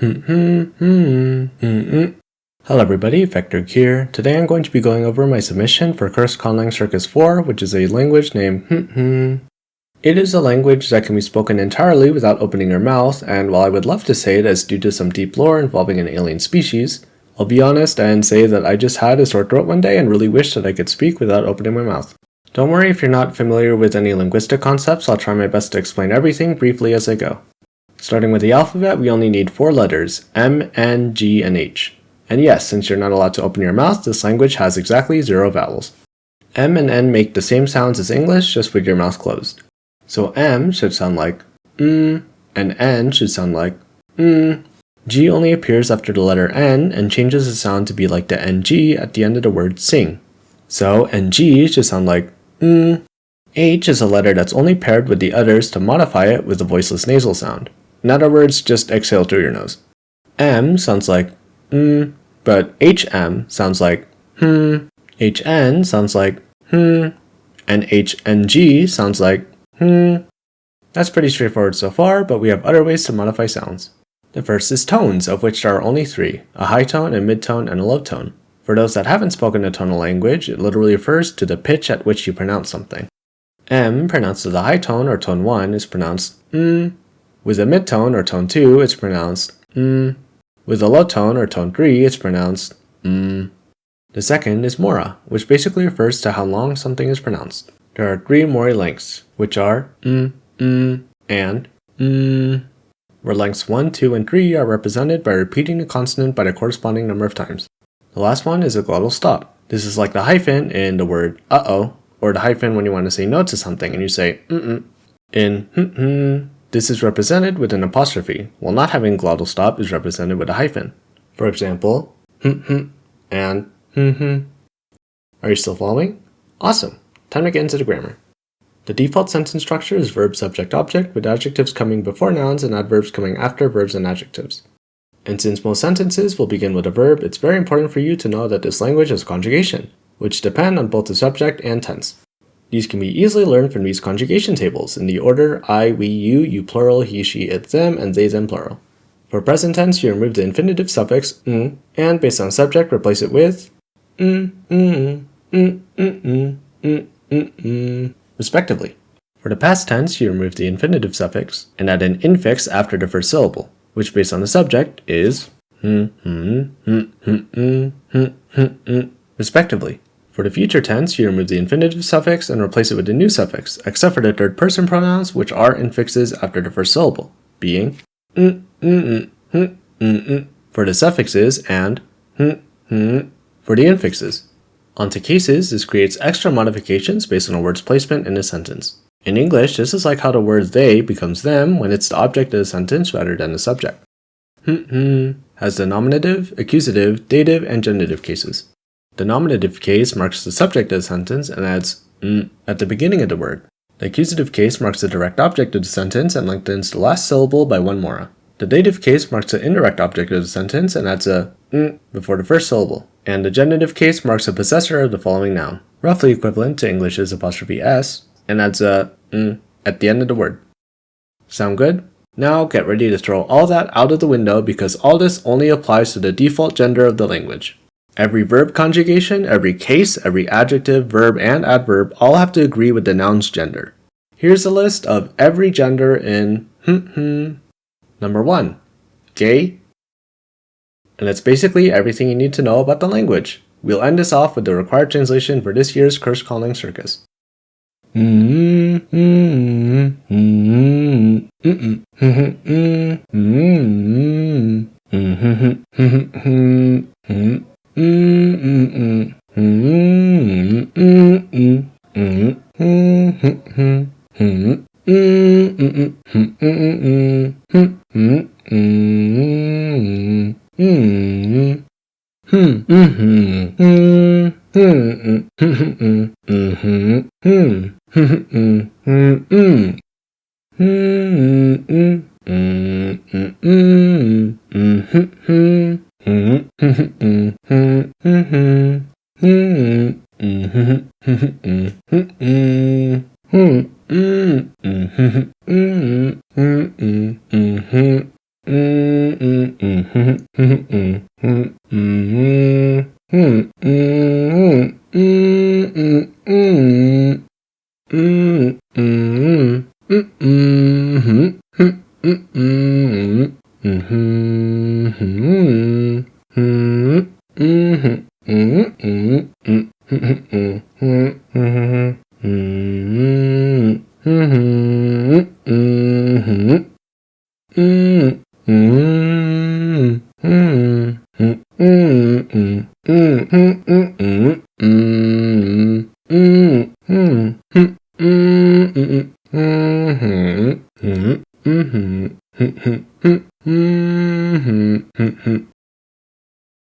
Hello everybody, Vector here. Today I'm going to be going over my submission for Conlang Circus 4, which is a language named It is a language that can be spoken entirely without opening your mouth, and while I would love to say it as due to some deep lore involving an alien species, I'll be honest and say that I just had a sore throat one day and really wish that I could speak without opening my mouth. Don't worry if you're not familiar with any linguistic concepts, I'll try my best to explain everything briefly as I go. Starting with the alphabet, we only need 4 letters, M, N, G, and H. And yes, since you're not allowed to open your mouth, this language has exactly 0 vowels. M and N make the same sounds as English, just with your mouth closed. So M should sound like and N should sound like G only appears after the letter N and changes the sound to be like the NG at the end of the word sing. So NG should sound like H is a letter that's only paired with the others to modify it with a voiceless nasal sound. In other words, just exhale through your nose. M sounds like but HM sounds like HN sounds like and HNG sounds like That's pretty straightforward so far, but we have other ways to modify sounds. The first is tones, of which there are only 3, a high tone, a mid-tone, and a low tone. For those that haven't spoken a tonal language, it literally refers to the pitch at which you pronounce something. M, pronounced as a high tone or tone 1, is pronounced With a mid-tone or tone 2, it's pronounced With a low tone or tone 3, it's pronounced The second is Mora, which basically refers to how long something is pronounced. There are 3 Mora lengths, which are and where lengths 1, 2, and 3 are represented by repeating the consonant by the corresponding number of times. The last one is a glottal stop. This is like the hyphen in the word uh-oh, or the hyphen when you want to say no to something and you say In this is represented with an apostrophe, while not having glottal stop is represented with a hyphen. For example, and Are you still following? Awesome! Time to get into the grammar. The default sentence structure is verb, subject, object, with adjectives coming before nouns and adverbs coming after verbs and adjectives. And since most sentences will begin with a verb, it's very important for you to know that this language has conjugation, which depend on both the subject and tense. These can be easily learned from these conjugation tables in the order I, we, you plural, he, she, it, them, and they, them plural. For present tense, you remove the infinitive suffix and based on subject, replace it with respectively. For the past tense, you remove the infinitive suffix and add an infix after the first syllable, which based on the subject is respectively. For the future tense, you remove the infinitive suffix and replace it with a new suffix, except for the third person pronouns, which are infixes after the first syllable, being for the suffixes and for the infixes. Onto cases, this creates extra modifications based on a word's placement in a sentence. In English, this is like how the word they becomes them when it's the object of the sentence rather than the subject. Has the nominative, accusative, dative, and genitive cases. The nominative case marks the subject of the sentence and adds at the beginning of the word. The accusative case marks the direct object of the sentence and lengthens the last syllable by 1 mora. The dative case marks the indirect object of the sentence and adds a before the first syllable. And the genitive case marks the possessor of the following noun, roughly equivalent to English's apostrophe s, and adds a at the end of the word. Sound good? Now get ready to throw all that out of the window because all this only applies to the default gender of the language. Every verb conjugation, every case, every adjective, verb, and adverb all have to agree with the noun's gender. Here's a list of every gender in Number 1, gay. And that's basically everything you need to know about the language. We'll end this off with the required translation for this year's Conlang Circus.